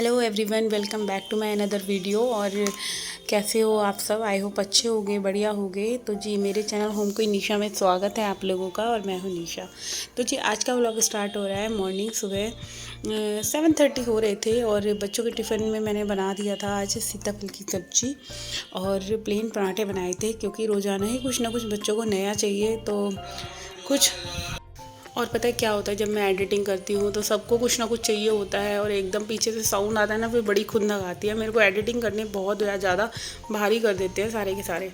Hello everyone, welcome back to my another video. और कैसे हो आप सब? आई होप अच्छे होंगे, बढ़िया होंगे। तो जी, मेरे चैनल होम कोई निशा में स्वागत है आप लोगों का, और मैं हूँ निशा। तो जी, आज का व्लॉग स्टार्ट हो रहा है मॉर्निंग। सुबह 7:30 हो रहे थे और बच्चों के टिफ़िन में मैंने बना दिया था आज सीताफल की सब्ज़ी और प्लेन पराठे बनाए थे, क्योंकि रोज़ाना ही कुछ ना कुछ बच्चों को नया चाहिए। तो कुछ और पता है क्या होता है, जब मैं एडिटिंग करती हूँ तो सबको कुछ ना कुछ चाहिए होता है, और एकदम पीछे से साउंड आता है ना, फिर बड़ी खुंदक आती है। मेरे को एडिटिंग करने बहुत ज़्यादा भारी कर देते हैं सारे के सारे।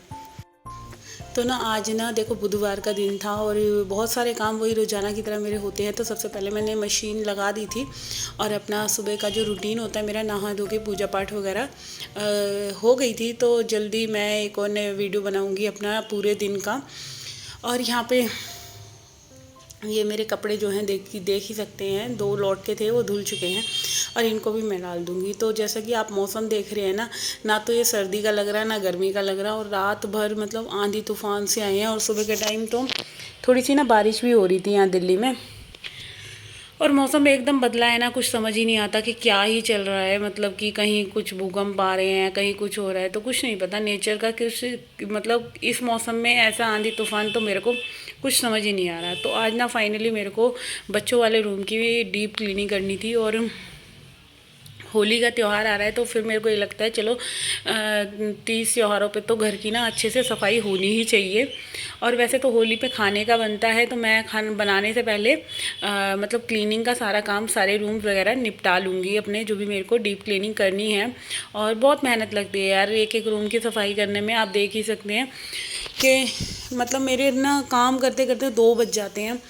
तो ना आज ना देखो, बुधवार का दिन था और बहुत सारे काम वही रोज़ाना की तरह मेरे होते हैं। तो सबसे पहले मैंने मशीन लगा दी थी और अपना सुबह का जो रूटीन होता है मेरा, नहा धो के पूजा पाठ वगैरह हो गई थी। तो जल्दी मैं एक और नया वीडियो बनाऊँगी अपना पूरे दिन का। और यहाँ पे ये मेरे कपड़े जो हैं देख ही सकते हैं, 2 लौट के थे वो धुल चुके हैं और इनको भी मैं डाल दूँगी। तो जैसा कि आप मौसम देख रहे हैं ना, ना तो ये सर्दी का लग रहा है ना गर्मी का लग रहा है, और रात भर मतलब आंधी तूफान से आए हैं, और सुबह के टाइम तो थोड़ी सी ना बारिश भी हो रही थी यहाँ दिल्ली में। और मौसम एकदम बदला है ना, कुछ समझ ही नहीं आता कि क्या ही चल रहा है। मतलब कि कहीं कुछ भूकंप आ रहे हैं, कहीं कुछ हो रहा है, तो कुछ नहीं पता नेचर का किस मतलब इस मौसम में ऐसा आंधी तूफान, तो मेरे को कुछ समझ ही नहीं आ रहा। तो आज ना फाइनली मेरे को बच्चों वाले रूम की डीप क्लीनिंग करनी थी, और होली का त्यौहार आ रहा है, तो फिर मेरे को ये लगता है चलो 30 त्योहारों पे तो घर की ना अच्छे से सफाई होनी ही चाहिए। और वैसे तो होली पे खाने का बनता है, तो मैं खाना बनाने से पहले मतलब क्लीनिंग का सारा काम, सारे रूम वगैरह निपटा लूँगी अपने, जो भी मेरे को डीप क्लीनिंग करनी है। और बहुत मेहनत लगती है यार एक एक रूम की सफाई करने में। आप देख ही सकते हैं कि मतलब मेरे ना काम करते करते 2 बज जाते हैं।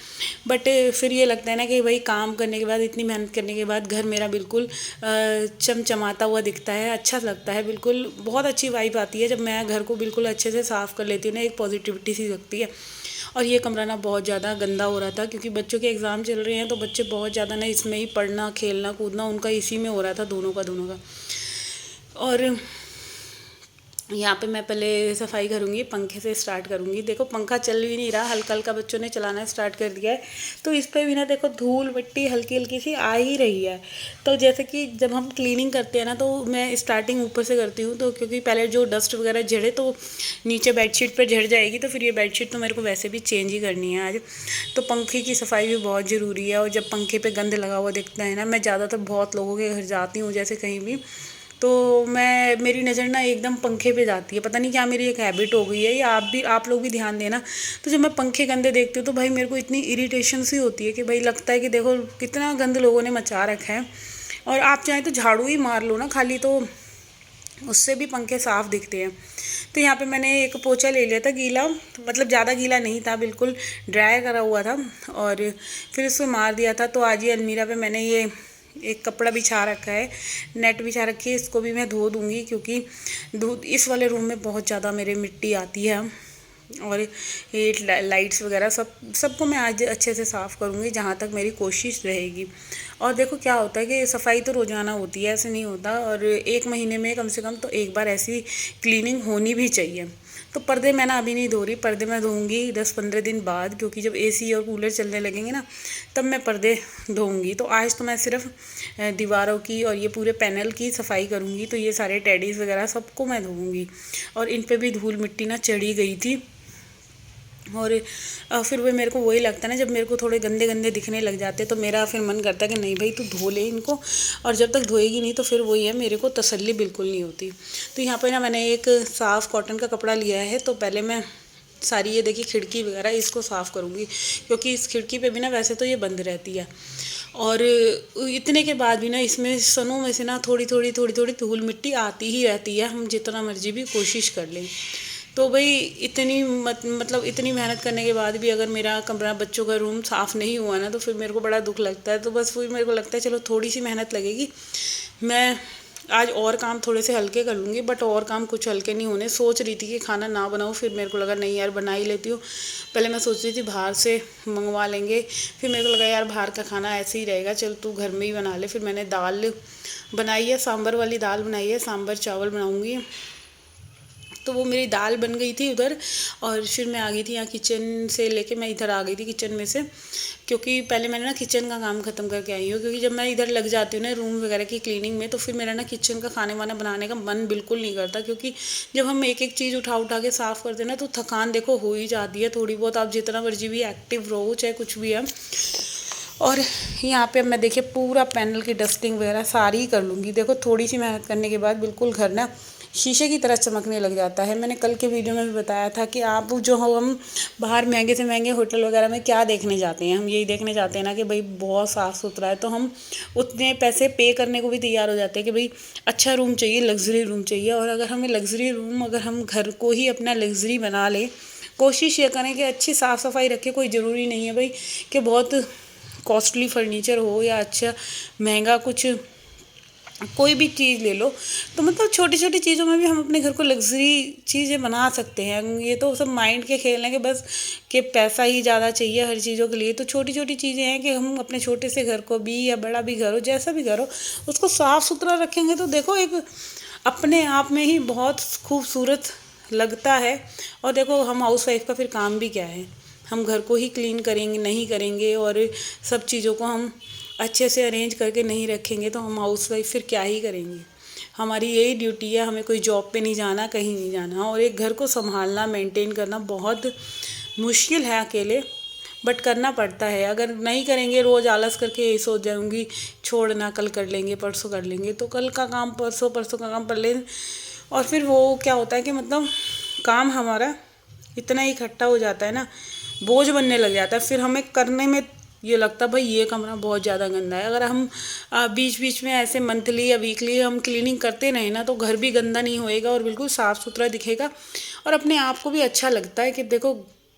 बट फिर ये लगता है ना कि भाई काम करने के बाद, इतनी मेहनत करने के बाद घर मेरा बिल्कुल चमचमाता हुआ दिखता है, अच्छा लगता है। बिल्कुल बहुत अच्छी वाइब आती है जब मैं घर को बिल्कुल अच्छे से साफ़ कर लेती हूँ ना, एक पॉजिटिविटी सी लगती है। और ये कमरा ना बहुत ज़्यादा गंदा हो रहा था, क्योंकि बच्चों के एग्ज़ाम चल रहे हैं, तो बच्चे बहुत ज़्यादा ना इसमें ही पढ़ना खेलना कूदना उनका इसी में हो रहा था, दोनों का। और यहाँ पे मैं पहले सफाई करूँगी, पंखे से स्टार्ट करूँगी। देखो पंखा चल भी नहीं रहा, हल्का हल्का बच्चों ने चलाना स्टार्ट कर दिया है, तो इस पर भी ना देखो धूल मिट्टी हल्की हल्की सी आ ही रही है। तो जैसे कि जब हम क्लीनिंग करते हैं ना, तो मैं स्टार्टिंग ऊपर से करती हूँ, तो क्योंकि पहले जो डस्ट वगैरह झड़े तो नीचे बेडशीट पर झड़ जाएगी, तो फिर ये बेडशीट तो मेरे को वैसे भी चेंज ही करनी है आज। तो पंखे की सफाई भी बहुत ज़रूरी है। और जब पंखे पर गंद लगा हुआ दिखता है ना, मैं ज़्यादातर बहुत लोगों के घर जाती हूँ जैसे कहीं भी, तो मेरी नज़र ना एकदम पंखे पे जाती है। पता नहीं क्या मेरी एक हैबिट हो गई है, या आप लोग भी ध्यान देना। तो जब मैं पंखे गंदे देखती हूँ तो भाई मेरे को इतनी इरिटेशन सी होती है कि भाई लगता है कि देखो कितना गंद लोगों ने मचा रखा है। और आप चाहें तो झाड़ू ही मार लो ना खाली, तो उससे भी पंखे साफ़ दिखते हैं। तो यहाँ पे मैंने एक पोछा ले लिया था गीला, मतलब ज़्यादा गीला नहीं था, बिल्कुल ड्राई करा हुआ था, और फिर उसको मार दिया था। तो आज ये अलमीरा पे मैंने ये एक कपड़ा बिछा रखा है, नेट बिछा रखी है, इसको भी मैं धो दूँगी, क्योंकि इस वाले रूम में बहुत ज़्यादा मेरे मिट्टी आती है। और ये लाइट्स वगैरह सबको मैं आज अच्छे से साफ़ करूँगी, जहाँ तक मेरी कोशिश रहेगी। और देखो क्या होता है कि सफाई तो रोज़ाना होती है, ऐसे नहीं होता, और 1 महीने में कम से कम तो एक बार ऐसी क्लीनिंग होनी भी चाहिए। तो पर्दे मैं ना अभी नहीं धो रही, पर्दे मैं धोऊंगी 10-15 दिन बाद, क्योंकि जब एसी और कूलर चलने लगेंगे ना, तब मैं पर्दे धोऊंगी। तो आज तो मैं सिर्फ दीवारों की और ये पूरे पैनल की सफाई करूँगी। तो ये सारे टेडीज़ वगैरह सबको मैं धोऊंगी, और इन पर भी धूल मिट्टी ना चढ़ी गई थी। और फिर वो मेरे को वही लगता है ना, जब मेरे को थोड़े गंदे गंदे दिखने लग जाते तो मेरा फिर मन करता है कि नहीं भाई तू धो ले इनको, और जब तक धोएगी नहीं तो फिर वही है, मेरे को तसल्ली बिल्कुल नहीं होती। तो यहाँ पे ना मैंने एक साफ़ कॉटन का कपड़ा लिया है, तो पहले मैं सारी ये देखिए खिड़की वगैरह इसको साफ़ करूँगी, क्योंकि इस खिड़की पे भी ना वैसे तो ये बंद रहती है, और इतने के बाद भी ना इसमें सनों में से ना थोड़ी थोड़ी धूल मिट्टी आती ही रहती है, हम जितना मर्जी भी कोशिश कर लें। तो भाई इतनी मतलब इतनी मेहनत करने के बाद भी अगर मेरा कमरा, बच्चों का रूम साफ़ नहीं हुआ ना, तो फिर मेरे को बड़ा दुख लगता है। तो बस वही मेरे को लगता है चलो थोड़ी सी मेहनत लगेगी, मैं आज और काम थोड़े से हल्के कर लूँगी। बट और काम कुछ हल्के नहीं होने। सोच रही थी कि खाना ना बनाऊँ, फिर मेरे को लगा नहीं यार बना ही लेती हूँ। पहले मैं सोच रही थी बाहर से मंगवा लेंगे, फिर मेरे को लगा यार बाहर का खाना ऐसे ही रहेगा, चल तू घर में ही बना ले। फिर मैंने दाल बनाई है, सांभर वाली दाल बनाई है, सांभर चावल बनाऊँगी। तो वो मेरी दाल बन गई थी उधर, और फिर मैं आ गई थी यहाँ किचन से लेके मैं इधर आ गई थी किचन में से, क्योंकि पहले मैंने ना किचन का काम ख़त्म करके आई हूँ, क्योंकि जब मैं इधर लग जाती हूँ ना रूम वगैरह की क्लीनिंग में, तो फिर मेरा ना किचन का खाने वाना बनाने का मन बिल्कुल नहीं करता, क्योंकि जब हम एक एक चीज़ उठा उठा के साफ़ करते हैं ना, तो थकान देखो हो ही जाती है थोड़ी बहुत, आप जितना मर्जी भी एक्टिव रहो चाहे कुछ भी है। और यहाँ पे अब मैं देखिए पूरा पैनल की डस्टिंग वगैरह सारी कर लूँगी। देखो थोड़ी सी मेहनत करने के बाद बिल्कुल घर ना शीशे की तरह चमकने लग जाता है। मैंने कल के वीडियो में भी बताया था कि आप जो हो, हम बाहर महंगे से महंगे होटल वगैरह में क्या देखने जाते हैं, हम यही देखने जाते हैं ना कि भाई बहुत साफ़ सुथरा है, तो हम उतने पैसे पे करने को भी तैयार हो जाते हैं कि भाई अच्छा रूम चाहिए, लग्जरी रूम चाहिए। और अगर हमें लग्जरी रूम, अगर हम घर को ही अपना लग्जरी बना लें, कोशिश ये करें कि अच्छी साफ़ सफाई रखें। कोई ज़रूरी नहीं है भाई कि बहुत कॉस्टली फर्नीचर हो या अच्छा महंगा कुछ, कोई भी चीज़ ले लो, तो मतलब छोटी छोटी चीज़ों में भी हम अपने घर को लग्जरी चीज़ें बना सकते हैं। ये तो सब माइंड के खेल हैं कि बस कि पैसा ही ज़्यादा चाहिए हर चीज़ों के लिए। तो छोटी छोटी चीज़ें हैं कि हम अपने छोटे से घर को भी, या बड़ा भी घर हो, जैसा भी घर हो, उसको साफ़ सुथरा रखेंगे तो देखो एक अपने आप में ही बहुत खूबसूरत लगता है। और देखो हम हाउस वाइफ का फिर काम भी क्या है, हम घर को ही क्लीन करेंगे नहीं करेंगे और सब चीज़ों को हम अच्छे से अरेंज करके नहीं रखेंगे, तो हम हाउस वाइफ फिर क्या ही करेंगे। हमारी यही ड्यूटी है, हमें कोई जॉब पे नहीं जाना, कहीं नहीं जाना। और एक घर को संभालना, मेंटेन करना बहुत मुश्किल है अकेले, बट करना पड़ता है। अगर नहीं करेंगे, रोज़ आलस करके यही सोच जाऊँगी छोड़ना कल कर लेंगे, परसों कर लेंगे, तो कल का काम परसों, परसों का काम कर लें, और फिर वो क्या होता है कि मतलब काम हमारा इतना इकट्ठा हो जाता है ना, बोझ बनने लग जाता है। फिर हमें करने में ये लगता है भाई ये कमरा बहुत ज़्यादा गंदा है। अगर हम बीच बीच में ऐसे मंथली या वीकली हम क्लीनिंग करते रहें ना, तो घर भी गंदा नहीं होएगा और बिल्कुल साफ़ सुथरा दिखेगा, और अपने आप को भी अच्छा लगता है कि देखो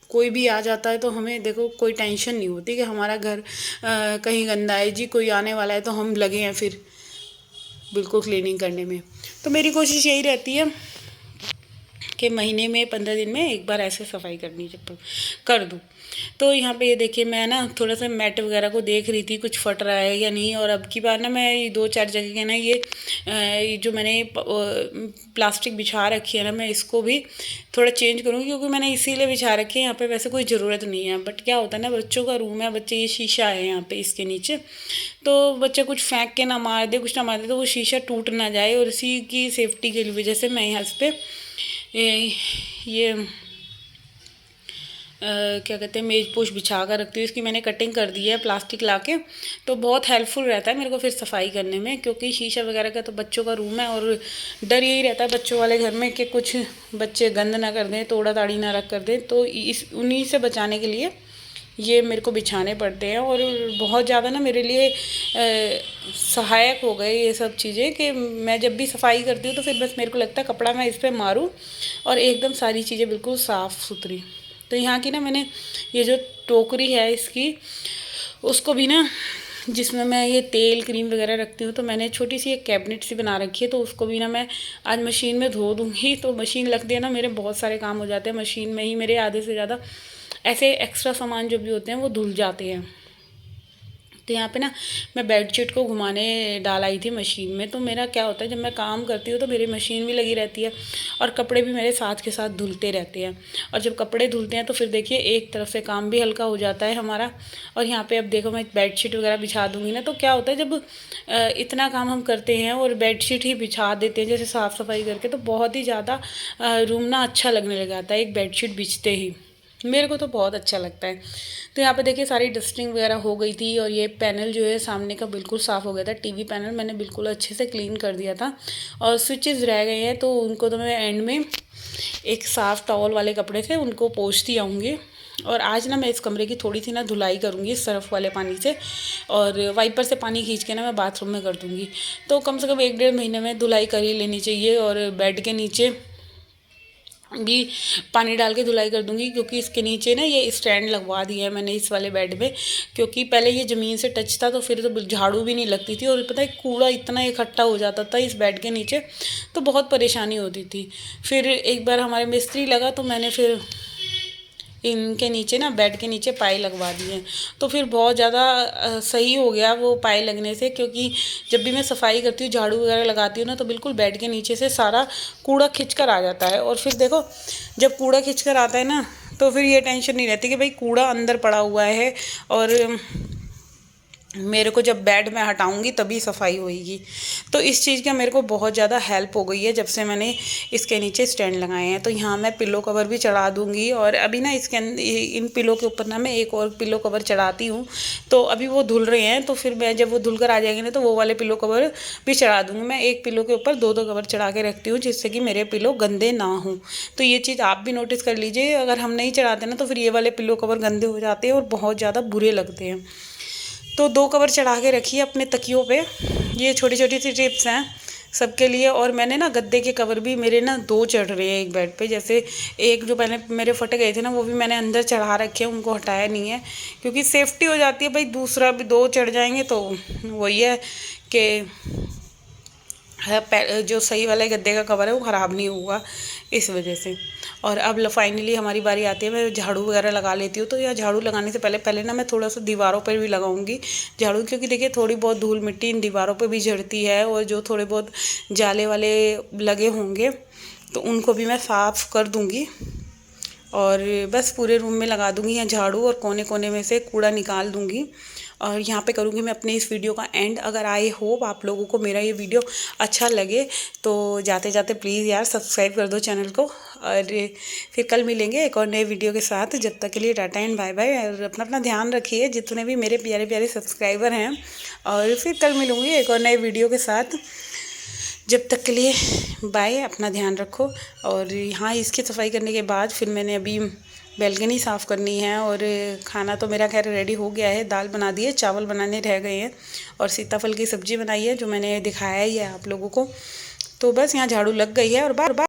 कोई भी आ जाता है तो हमें देखो कोई टेंशन नहीं होती कि हमारा घर कहीं गंदा है, जी कोई आने वाला है तो हम लगे हैं फिर बिल्कुल क्लीनिंग करने में। तो मेरी कोशिश यही रहती है कि महीने में 15 दिन में एक बार ऐसे सफाई करनी कर दूँ। तो यहाँ पे ये देखिए मैं ना थोड़ा सा मैट वगैरह को देख रही थी कुछ फट रहा है या नहीं, और अब की बार ना मैं 2-4 जगह के ना ये जो मैंने प्लास्टिक बिछा रखी है ना, मैं इसको भी थोड़ा चेंज करूँगी, क्योंकि मैंने इसीलिए बिछा रखी है। यहाँ पे वैसे कोई ज़रूरत नहीं है, बट क्या होता है ना, बच्चों का रूम है, बच्चे, ये शीशा है यहाँ पे इसके नीचे, तो बच्चे कुछ फेंक के ना मार दे, कुछ ना मार दे, तो वो शीशा टूट ना जाए, और इसी की सेफ्टी की वजह से मैं यहाँ पे ये क्या कहते हैं मेज पोश बिछा कर रखती हूँ। इसकी मैंने कटिंग कर दी है प्लास्टिक लाके, तो बहुत हेल्पफुल रहता है मेरे को फिर सफाई करने में, क्योंकि शीशा वगैरह का तो बच्चों का रूम है, और डर यही रहता है बच्चों वाले घर में कि कुछ बच्चे गंद ना कर दें, तोड़ा ताड़ी ना रख कर दें, तो इस उन्हीं से बचाने के लिए ये मेरे को बिछाने पड़ते हैं। और बहुत ज़्यादा ना मेरे लिए सहायक हो गए ये सब चीज़ें, कि मैं जब भी सफाई करती हूँ तो फिर बस मेरे को लगता है कपड़ा मैं इस पर मारूँ और एकदम सारी चीज़ें बिल्कुल साफ़ सुथरी। तो यहाँ की ना मैंने ये जो टोकरी है इसकी, उसको भी ना, जिसमें मैं ये तेल क्रीम वगैरह रखती हूँ, तो मैंने छोटी सी एक कैबिनेट सी बना रखी है, तो उसको भी ना मैं आज मशीन में धो दूँगी। तो मशीन लग दिया ना, मेरे बहुत सारे काम हो जाते हैं मशीन में ही, मेरे आधे से ज़्यादा ऐसे एक्स्ट्रा सामान जो भी होते हैं वो धुल जाते हैं। तो यहाँ पे ना मैं बेडशीट को घुमाने डाल आई थी मशीन में, तो मेरा क्या होता है जब मैं काम करती हूँ तो मेरी मशीन भी लगी रहती है और कपड़े भी मेरे साथ के साथ धुलते रहते हैं। और जब कपड़े धुलते हैं तो फिर देखिए एक तरफ से काम भी हल्का हो जाता है हमारा। और यहाँ पे अब देखो मैं बेडशीट वगैरह बिछा दूँगी ना, तो क्या होता है जब इतना काम हम करते हैं और बेडशीट ही बिछा देते हैं जैसे साफ़ सफाई करके, तो बहुत ही ज़्यादा रूम ना अच्छा लगने लग जाता है एक बेडशीट बिछते ही। मेरे को तो बहुत अच्छा लगता है। तो यहाँ पे देखिए सारी डस्टिंग वगैरह हो गई थी, और ये पैनल जो है सामने का बिल्कुल साफ़ हो गया था। टीवी पैनल मैंने बिल्कुल अच्छे से क्लीन कर दिया था, और स्विचेस रह गए हैं तो उनको तो मैं एंड में एक साफ़ टॉवल वाले कपड़े से उनको पोंछती आऊँगी। और आज ना मैं इस कमरे की थोड़ी सी ना धुलाई करूँगी सर्फ वाले पानी से, और वाइपर से पानी खींच के ना मैं बाथरूम में कर दूँगी। तो कम से कम 1-1.5 महीने में धुलाई कर ही लेनी चाहिए। और बेड के नीचे भी पानी डाल के धुलाई कर दूंगी, क्योंकि इसके नीचे ना ये स्टैंड लगवा दिया है मैंने इस वाले बेड में, क्योंकि पहले ये ज़मीन से टच था तो फिर तो झाड़ू भी नहीं लगती थी, और पता है कूड़ा इतना इकट्ठा हो जाता था इस बेड के नीचे, तो बहुत परेशानी होती थी। फिर एक बार हमारे मिस्त्री लगा तो मैंने फिर इनके नीचे ना बेड के नीचे पाए लगवा दिए। तो फिर बहुत ज़्यादा सही हो गया वो पाए लगने से, क्योंकि जब भी मैं सफाई करती हूँ, झाड़ू वगैरह लगाती हूँ ना, तो बिल्कुल बेड के नीचे से सारा कूड़ा खिंच कर आ जाता है। और फिर देखो जब कूड़ा खिंच कर आता है ना, तो फिर ये टेंशन नहीं रहती कि भाई कूड़ा अंदर पड़ा हुआ है और मेरे को जब बेड में हटाऊंगी तभी सफाई होएगी। तो इस चीज़ का मेरे को बहुत ज़्यादा हेल्प हो गई है जब से मैंने इसके नीचे स्टैंड लगाए हैं। तो यहाँ मैं पिलो कवर भी चढ़ा दूँगी, और अभी ना इसके इन पिलो के ऊपर ना मैं एक और पिलो कवर चढ़ाती हूँ। तो अभी वो धुल रहे हैं, तो फिर मैं जब वो धुल कर आ जाएंगे ना, तो वो वाले पिलो कवर भी चढ़ा दूँगी। मैं एक पिलो के ऊपर दो दो कवर चढ़ा के रखती हूँ, जिससे कि मेरे पिलो गंदे ना हों। तो ये चीज़ आप भी नोटिस कर लीजिए, अगर हम नहीं चढ़ाते ना, तो फिर ये वाले पिलो कवर गंदे हो जाते हैं और बहुत ज़्यादा बुरे लगते हैं। तो दो कवर चढ़ा के रखिए अपने तकियों पे। ये छोटी छोटी सी टिप्स हैं सबके लिए। और मैंने ना गद्दे के कवर भी मेरे ना दो चढ़ रहे हैं एक बेड पे। जैसे एक जो पहले मेरे फट गए थे ना, वो भी मैंने अंदर चढ़ा रखे हैं, उनको हटाया नहीं है, क्योंकि सेफ्टी हो जाती है भाई। दूसरा भी दो चढ़ जाएंगे तो वही है कि जो सही वाला गद्दे का कवर है वो ख़राब नहीं होगा, इस वजह से। और अब फाइनली हमारी बारी आती है, मैं झाड़ू वगैरह लगा लेती हूँ। तो यह झाड़ू लगाने से पहले पहले ना मैं थोड़ा सा दीवारों पर भी लगाऊंगी झाड़ू, क्योंकि देखिए थोड़ी बहुत धूल मिट्टी इन दीवारों पर भी झड़ती है, और जो थोड़े बहुत जाले वाले लगे होंगे तो उनको भी मैं साफ़ कर दूँगी। और बस पूरे रूम में लगा दूँगी यहाँ झाड़ू, और कोने कोने में से कूड़ा निकाल दूँगी। और यहाँ पे करूँगी मैं अपने इस वीडियो का एंड। अगर आई होप आप लोगों को मेरा ये वीडियो अच्छा लगे, तो जाते जाते प्लीज़ यार सब्सक्राइब कर दो चैनल को। और फिर कल मिलेंगे एक और नए वीडियो के साथ। जब तक के लिए टाटा एंड बाय बाय। और अपना अपना ध्यान रखिए जितने भी मेरे प्यारे प्यारे सब्सक्राइबर हैं। और फिर कल मिलूँगी एक और नए वीडियो के साथ। जब तक के लिए बाय, अपना ध्यान रखो। और यहाँ इसकी सफाई करने के बाद फिर मैंने अभी बैल्कनी साफ़ करनी है। और खाना तो मेरा खैर रेडी हो गया है, दाल बना दी है, चावल बनाने रह गए हैं, और सीताफल की सब्ज़ी बनाई है जो मैंने दिखाया ही है आप लोगों को। तो बस यहाँ झाड़ू लग गई है और बार बार